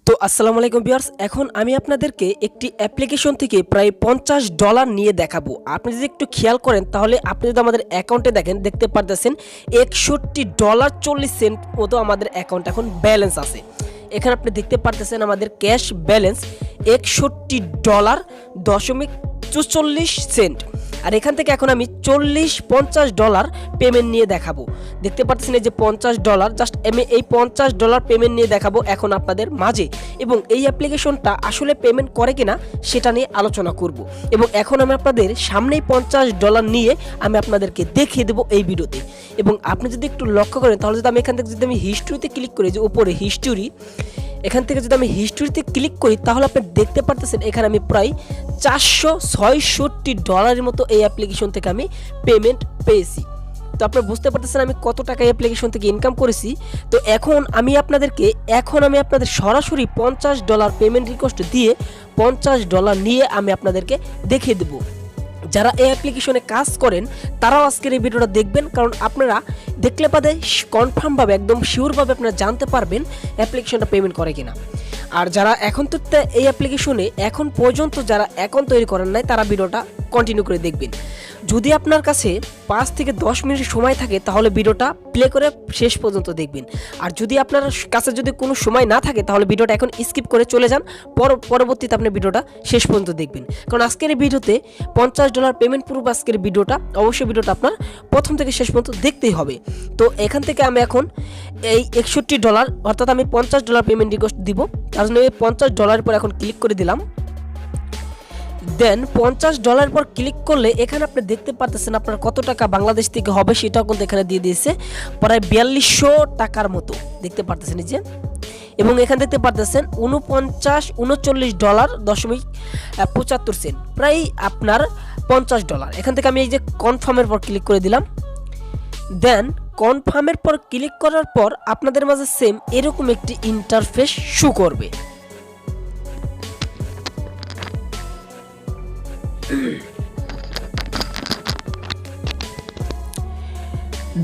তো আসসালামু আলাইকুম ভিউয়ার্স, এখন আমি আপনাদেরকে একটি অ্যাপ্লিকেশন থেকে প্রায় $50 নিয়ে দেখাবো। আপনি যদি একটু খেয়াল করেন তাহলে আপনি যদি আমাদের অ্যাকাউন্টে দেখতে পারতেছেন $61.40 মতো আমাদের অ্যাকাউন্টে এখন ব্যালেন্স আছে। এখানে আপনি দেখতে পারতেছেন আমাদের ক্যাশ ব্যালেন্স $61.44। আর এখান থেকে এখন আমি $50 পেমেন্ট নিয়ে দেখাবো। দেখতে পাচ্ছেন এই যে $50, জাস্ট আমি এই $50 পেমেন্ট নিয়ে দেখাবো এখন আপনাদের মাঝে, এবং এই অ্যাপ্লিকেশনটা আসলে পেমেন্ট করে কিনা সেটা নিয়ে আলোচনা করব। এবং এখন আমি আপনাদের সামনেই $50 নিয়ে আমি আপনাদেরকে দেখিয়ে দেবো এই ভিডিওতে। এবং আপনি যদি একটু লক্ষ্য করেন তাহলে যদি আমি এখান থেকে যদি আমি হিস্ট্রিতে ক্লিক করি, যে উপরে হিস্ট্রি, এখান থেকে যদি আমি হিস্ট্রিতে ক্লিক করি তাহলে আপনি দেখতে পারতেছেন এখানে আমি প্রায় $466 মতো এই অ্যাপ্লিকেশন থেকে আমি পেমেন্ট পেয়েছি। তো আপনি বুঝতে পারতেছেন আমি কত টাকা এই অ্যাপ্লিকেশন থেকে ইনকাম করেছি। তো এখন আমি আপনাদের সরাসরি $50 পেমেন্ট রিকোয়েস্ট দিয়ে $50 নিয়ে আমি আপনাদেরকে দেখিয়ে দেবো। যারা এই অ্যাপ্লিকেশনে কাজ করেন তারাও আজকের এই ভিডিওটা দেখবেন, কারণ আপনারা দেখলে পারে কনফার্মভাবে একদম শিওরভাবে আপনারা জানতে পারবেন অ্যাপ্লিকেশনটা পেমেন্ট করে কিনা। আর যারা এখন তো এই অ্যাপ্লিকেশনে এখন পর্যন্ত যারা অ্যাকাউন্ট তৈরি করেন নাই তারা ভিডিওটা কন্টিনিউ করে দেখবেন। যদি আপনার কাছে 5 থেকে 10 মিনিট সময় থাকে তাহলে ভিডিওটা প্লে করে শেষ পর্যন্ত দেখবেন। আর যদি আপনার কাছে যদি কোনো সময় না থাকে তাহলে ভিডিওটা এখন স্কিপ করে চলে যান, পরবর্তীতে আপনি ভিডিওটা শেষ পর্যন্ত দেখবেন। কারণ আজকের এই ভিডিওতে $50 পেমেন্ট পূর্ব আজকের ভিডিওটা অবশ্যই ভিডিওটা আপনার প্রথম থেকে শেষ পর্যন্ত দেখতেই হবে। তো এখান থেকে আমি এখন এই $61 অর্থাৎ আমি $50 পেমেন্ট রিকোয়েস্ট দিব। তার জন্য এই $50 পর এখন ক্লিক করে দিলাম। দেন $50 পর ক্লিক করলে এখানে আপনি দেখতে পারতেছেন আপনার কত টাকা বাংলাদেশ থেকে হবে সেটাও কিন্তু এখানে দিয়ে দিয়েছে, প্রায় $4200 টাকার মতো দেখতে পারতেছেন এই যে। এবং এখানে দেখতে পারতেছেন $39.75, প্রায় আপনার $50। এখান থেকে আমি এই যে কনফার্মের পর ক্লিক করে দিলাম। দেন কনফার্মের পর ক্লিক করার পর আপনাদের মাঝে সেম এরকম একটি ইন্টারফেস শো করবে।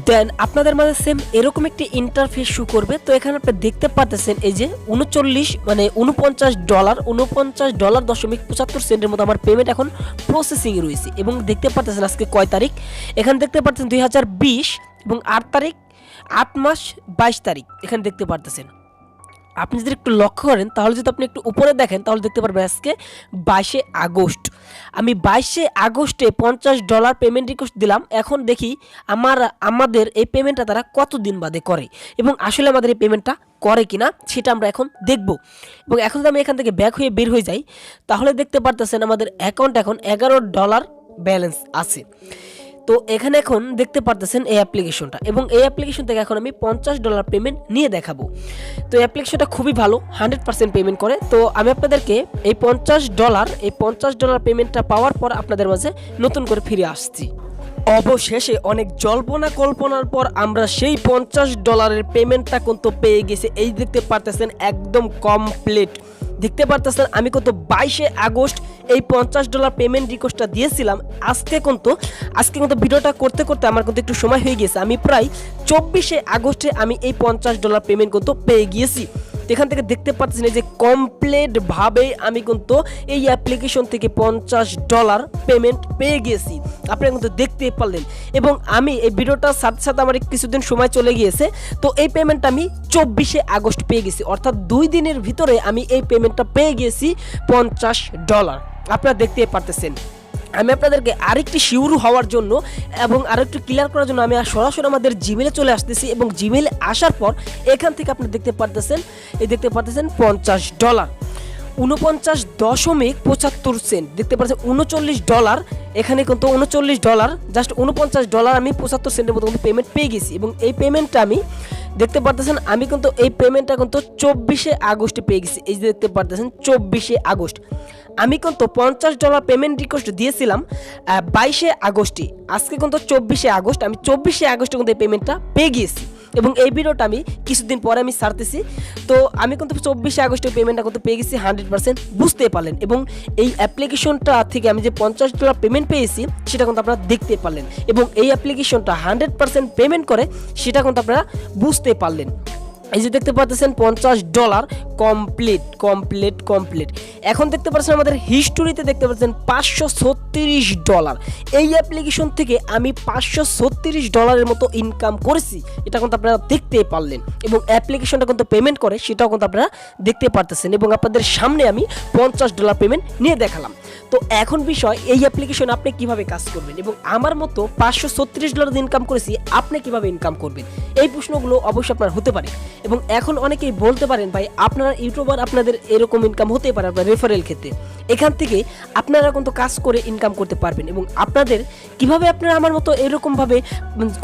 দেন আপনাদের মাঝে সেম এরকম একটি ইন্টারফেস শো করবে। তো এখানে আপনি দেখতে পাচ্ছেন এই যে $49.75 মতো আমার পেমেন্ট এখন প্রসেসিংয়ে রয়েছে। এবং দেখতে পাচ্ছেন আজকে কয় তারিখ, এখানে দেখতে পাচ্ছেন 2020 এবং 8 তারিখ, 8 মাস 22 তারিখ এখানে দেখতে পাচ্ছেন। আপনি যদি একটু লক্ষ্য করেন তাহলে যদি আপনি একটু উপরে দেখেন তাহলে দেখতে পারবেন আজকে 22 আগস্ট। আমি 22 আগস্টে $50 পেমেন্ট রিকোয়েস্ট দিলাম। এখন দেখি আমাদের এই পেমেন্টটা তারা কতদিন বাদে করে এবং আসলে আমাদের এই পেমেন্টটা করে কিনা সেটা আমরা এখন দেখব। এবং এখন যদি আমি এখান থেকে ব্যাক হয়ে বের হয়ে যাই তাহলে দেখতে পারতেছেন আমাদের অ্যাকাউন্ট এখন $11 ব্যালেন্স আছে। তো এখানে এখন দেখতে পারতেছেন এই অ্যাপ্লিকেশনটা, এবং এই অ্যাপ্লিকেশন থেকে এখন আমি $50 পেমেন্ট নিয়ে দেখাবো। তো অ্যাপ্লিকেশনটা খুবই ভালো, 100% পেমেন্ট করে। তো আমি আপনাদেরকে এই $50 পেমেন্টটা পাওয়ার পর আপনাদের মাঝে নতুন করে ফিরে আসছি। অবশেষে অনেক জল্পনা কল্পনার পর আমরা সেই $50 পেমেন্টটা কিন্তু পেয়ে গেছি। এই দেখতে পারতেছেন একদম কমপ্লিট। দেখতে পারতেছেন আমি কিন্তু 22 আগস্ট এই $50 পেমেন্ট রিকোয়েস্টটা দিয়েছিলাম। আজকে কিন্তু ভিডিওটা করতে করতে আমার কিন্তু একটু সময় হয়ে গেছে। আমি প্রায় 24 আগস্টে আমি এই $50 পেমেন্ট কিন্তু পেয়ে গিয়েছি। এখান থেকে দেখতে পাচ্ছেন যে কমপ্লিট ভাবে আমি কিন্তু এই অ্যাপ্লিকেশন থেকে $50 পেমেন্ট পেয়ে গিয়েছি, আপনারা কিন্তু দেখতে পারলেন। এবং আমি এই ভিডিওটার সাথে সাথে আমার কিছুদিন সময় চলে গিয়েছে, তো এই পেমেন্টটা আমি 24 আগস্ট পেয়ে গেছি, অর্থাৎ 2 দিনের ভিতরে আমি এই পেমেন্টটা পেয়ে গিয়েছি $50। আপনারা দেখতে পারতেছেন। আমি আপনাদেরকে আরেকটি শিওর হওয়ার জন্য এবং আরেকটু ক্লিয়ার করার জন্য আমি সরাসরি আমাদের জিমেলে চলে আসতেছি, এবং জিমেলে আসার পর এখান থেকে আপনি দেখতে পারতেছেন $50 49.75 দেখতে পাচ্ছেন। $39 এখানে কিন্তু $39, জাস্ট $49 আমি 75 সেন্টের মতো কিন্তু পেমেন্ট পেয়ে গেছি। এবং এই পেমেন্টটা আমি দেখতে পারতেছেন আমি কিন্তু এই পেমেন্টটা কিন্তু 24 আগস্টে পেয়ে গেছি। এই যে দেখতে পারতেছেন 24 আগস্ট। আমি কিন্তু $50 পেমেন্ট রিকোয়েস্ট দিয়েছিলাম 22 আগস্টে, আজকে কিন্তু 24 আগস্ট। আমি 24 আগস্টে কিন্তু এই পেমেন্টটা পেয়ে গিয়েছি, এবং এই ভিডিওটা আমি কিছুদিন পরে আমি ছাড়তেছি। তো আমি কিন্তু 24 আগস্টে পেমেন্টটা কিন্তু পেয়ে গেছি 100%, বুঝতে পারলেন। এবং এই অ্যাপ্লিকেশনটা থেকে আমি যে $50 পেমেন্ট পেয়েছি সেটা কিন্তু আপনারা দেখতে পারলেন, এবং এই অ্যাপ্লিকেশনটা 100% পেমেন্ট করে সেটা কিন্তু আপনারা বুঝতে পারলেন। এই যে দেখতে পাচ্ছেন $50 কমপ্লিট। এখন দেখতে পাচ্ছেন আমাদের হিস্টোরিতে দেখতে পাচ্ছেন $536। এই অ্যাপ্লিকেশন থেকে আমি $536 মতো ইনকাম করেছি, এটা কিন্তু আপনারা দেখতে পারলেন। এবং অ্যাপ্লিকেশনটা কিন্তু পেমেন্ট করে সেটাও কিন্তু আপনারা দেখতে পারতেছেন, এবং আপনাদের সামনে আমি $50 পেমেন্ট নিয়ে দেখালাম। তো এখন বিষয়, এই অ্যাপ্লিকেশন আপনি কিভাবে কাজ করবেন এবং আমার মতো $536 ইনকাম করেছি, আপনি কিভাবে ইনকাম করবেন, এই প্রশ্নগুলো অবশ্যই আপনার হতে পারে। এবং এখন অনেকেই বলতে পারেন ভাই আপনারা ইউটিউবার, আপনাদের এরকম ইনকাম হতে পারে আপনার রেফারেল ক্ষেত্রে। এখান থেকে আপনারা কিন্তু কাজ করে ইনকাম করতে পারবেন। এবং আপনাদের কিভাবে আপনারা আমার মতো এরকমভাবে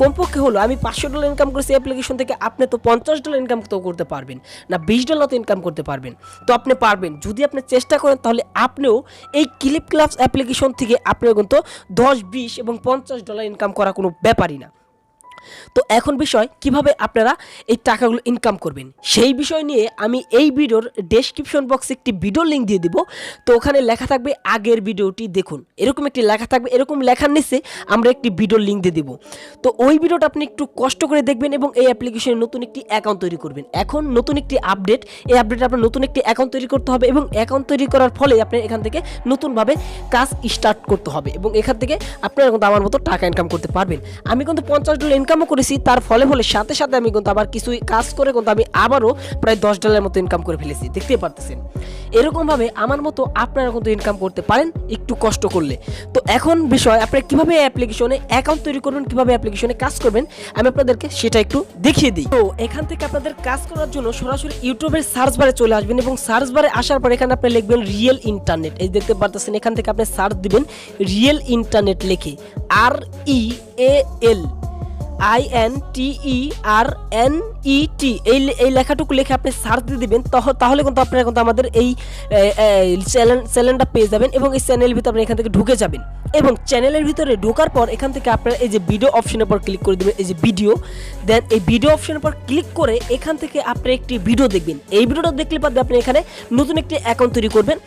কমপক্ষে হলো আমি $500 ইনকাম করেছি অ্যাপ্লিকেশন থেকে, আপনি তো $50 ইনকাম তো করতে পারবেন না, $20 তো ইনকাম করতে পারবেন। তো আপনি পারবেন যদি আপনি চেষ্টা করেন, তাহলে আপনিও এই ক্লিপ ক্লাবস অ্যাপ্লিকেশন থেকে আপনারা কিন্তু 10, 20 এবং $50 ইনকাম করা কোনো ব্যাপারই না। তো এখন বিষয় কিভাবে আপনারা এই টাকাগুলো ইনকাম করবেন, সেই বিষয় নিয়ে আমি এই ভিডিওর ডেসক্রিপশন বক্সে একটি ভিডিও লিঙ্ক দিয়ে দিব। তো ওখানে লেখা থাকবে আগের ভিডিওটি দেখুন, এরকম একটি লেখা থাকবে, এরকম লেখার নিচে আমরা একটি ভিডিওর লিঙ্ক দিয়ে দিব। তো ওই ভিডিওটা আপনি একটু কষ্ট করে দেখবেন এবং এই অ্যাপ্লিকেশনে নতুন একটি অ্যাকাউন্ট তৈরি করবেন। এখন নতুন একটি আপডেট, এই আপডেটে আপনার নতুন একটি অ্যাকাউন্ট তৈরি করতে হবে এবং অ্যাকাউন্ট তৈরি করার ফলে আপনি এখান থেকে নতুনভাবে কাজ স্টার্ট করতে হবে এবং এখান থেকে আপনারা কিন্তু আমার মতো টাকা ইনকাম করতে পারবেন। আমি কিন্তু $50 ইনকাম করেছি, তার ফলে সাথে সাথে আমি কিন্তু আবার কিছু কাজ করে কিন্তু আমি আবারও প্রায় $10 মতো ইনকাম করে ফেলেছি, দেখতে পারতেছেন। এরকমভাবে আমার মতো আপনারা কিন্তু ইনকাম করতে পারেন একটু কষ্ট করলে। তো এখন বিষয়, আপনারা কিভাবে অ্যাপ্লিকেশনে অ্যাকাউন্ট তৈরি করবেন, কিভাবে অ্যাপ্লিকেশনে কাজ করবেন, আমি আপনাদেরকে সেটা একটু দেখিয়ে দিই। তো এখান থেকে আপনাদের কাজ করার জন্য সরাসরি ইউটিউবের সার্চ বারে চলে আসবেন এবং সার্চ বারে আসার পর এখানে আপনি লিখবেন রিয়েল ইন্টারনেট। এই দেখতে পারতেছেন, এখান থেকে আপনি সার্চ দিবেন রিয়েল ইন্টারনেট লিখে, REALINTERNET এই লেখাটুকু লিখে আপনি সার্চ দিয়ে দিবেন। তাহলে কিন্তু আপনারা কিন্তু আমাদের এই চ্যানেলটা পেয়ে যাবেন এবং এই চ্যানেলের ভিতরে আপনি এখান থেকে ঢুকে যাবেন। এবং চ্যানেলের ভিতরে ঢোকার পর এখান থেকে আপনারা এই যে ভিডিও অপশনের পর ক্লিক করে দেবেন, এই যে ভিডিও, দেন এই ভিডিও অপশনের পর ক্লিক করে এখান থেকে আপনি একটি ভিডিও দেখবেন। এই ভিডিওটা দেখলে পারবে আপনি এখানে নতুন একটি অ্যাকাউন্ট তৈরি করবেন।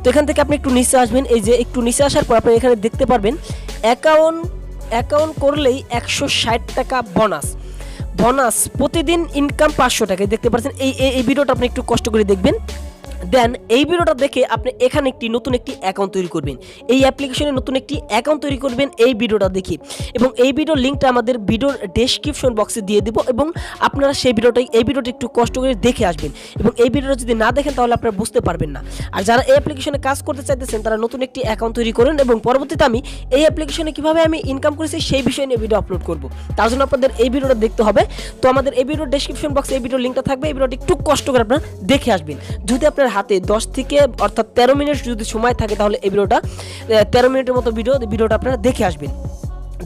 তো এখান থেকে আপনি একটু নিচে আসবেন, এই যে একটু নিচে আসার পর আপনি এখানে দেখতে পারবেন অ্যাকাউন্ট করলেই $160 বোনাস, প্রতিদিন ইনকাম $500। দেখতে পাচ্ছেন এই ভিডিওটা আপনি একটু কষ্ট করে দেখবেন। দেন এই ভিডিওটা দেখে আপনি এখানে নতুন একটি অ্যাকাউন্ট তৈরি করবেন, এই অ্যাপ্লিকেশনে নতুন একটি অ্যাকাউন্ট তৈরি করবেন এই ভিডিওটা দেখে। এবং এই ভিডিওর লিঙ্কটা আমাদের ভিডিওর ডেসক্রিপশন বক্সে দিয়ে দেবো এবং আপনারা এই ভিডিওটা একটু কষ্ট করে দেখে আসবেন। এবং এই ভিডিওটা যদি না দেখেন তাহলে আপনারা বুঝতে পারবেন না। আর যারা এই অ্যাপ্লিকেশনে কাজ করতে চাইতেছেন তারা নতুন একটি অ্যাকাউন্ট তৈরি করেন এবং পরবর্তীতে আমি এই অ্যাপ্লিকেশনে কীভাবে আমি ইনকাম করেছি সেই বিষয় নিয়ে ভিডিও আপলোড করব। তার জন্য আপনাদের এই ভিডিওটা দেখতে হবে। তো আমাদের এই ভিডিওর ডেসক্রিপশন বক্সে এই ভিডিওর লিঙ্কটা থাকবে, এই ভিডিওটা একটু কষ্ট করে আপনারা দেখে আসবেন। যদি আপনার হাতে 10 থেকে অর্থাৎ 13 মিনিট যদি সময় থাকে তাহলে এই ভিডিওটা 13 মিনিটের মতো ভিডিওটা আপনারা দেখে আসবেন।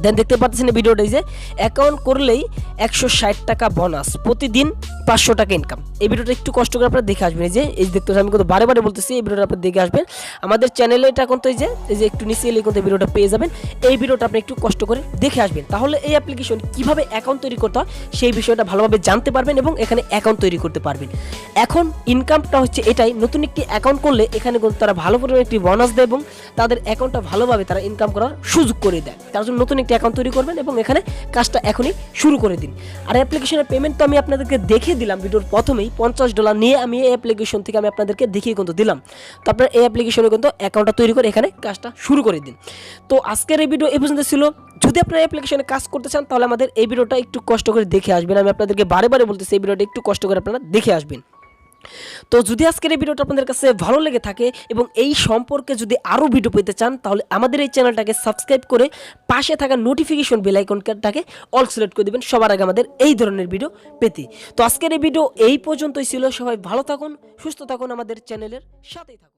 দেন দেখতে পাচ্ছেন ভিডিওটা, এই যে অ্যাকাউন্ট করলেই $160 বোনাস, প্রতিদিন $500 ইনকাম। এই ভিডিওটা একটু কষ্ট করে আপনারা দেখে আসবেন। এই যে দেখতে আমি কিন্তু বারে বলতেছি, এই ভিডিওটা আপনারা দেখে আসবেন। আমাদের চ্যানেলে এটা কিন্তু এই যে একটু নিচে এলে কিন্তু ভিডিওটা পেয়ে যাবেন। এই ভিডিওটা আপনি একটু কষ্ট করে দেখে আসবেন, তাহলে এই অ্যাপ্লিকেশন কিভাবে অ্যাকাউন্ট তৈরি করতে হয় সেই বিষয়টা ভালোভাবে জানতে পারবেন এবং এখানে অ্যাকাউন্ট তৈরি করতে পারবেন। এখন ইনকামটা এটাই, নতুন একটি অ্যাকাউন্ট করলে এখানে কিন্তু তারা ভালো পরিমাণে একটি বোনাস দেয় এবং তাদের অ্যাকাউন্টটা ভালোভাবে তারা ইনকাম করার সুযোগ করে দেয়। তার জন্য নতুন একটি অ্যাকাউন্ট তৈরি করবেন এবং এখানে কাজটা এখনই শুরু করে দিন। আর অ্যাপ্লিকেশনের পেমেন্ট তো আমি আপনাদেরকে দেখিয়ে দিলাম ভিডিওর প্রথমেই, $50 নিয়ে আমি এই অ্যাপ্লিকেশন থেকে আমি আপনাদেরকে দেখিয়ে কিন্তু দিলাম। তো আপনারা এই অ্যাপ্লিকেশনে কিন্তু অ্যাকাউন্টটা তৈরি করে এখানে কাজটা শুরু করে দিন। তো আজকের এই ভিডিও এই পর্যন্ত ছিল। যদি আপনারা অ্যাপ্লিকেশনে কাজ করতে চান তাহলে আমাদের এই ভিডিওটা একটু কষ্ট করে দেখে আসবেন। আমি আপনাদেরকে বারে বলতেছি এই ভিডিওটা একটু কষ্ট করে আপনারা দেখে আসবেন। তো যদি আজকের এই ভিডিওটা আপনাদের কাছে ভালো লেগে থাকে এবং এই সম্পর্কে যদি আরও ভিডিও পেতে চান তাহলে আমাদের এই চ্যানেলটাকে সাবস্ক্রাইব করে পাশে থাকা নোটিফিকেশন বেল আইকনটাকে অল সিলেক্ট করে দেবেন সবার আগে আমাদের এই ধরনের ভিডিও পেতে। তো আজকের এই ভিডিও এই পর্যন্তই ছিল। সবাই ভালো থাকুন, সুস্থ থাকুন, আমাদের চ্যানেলের সাথেই থাকুন।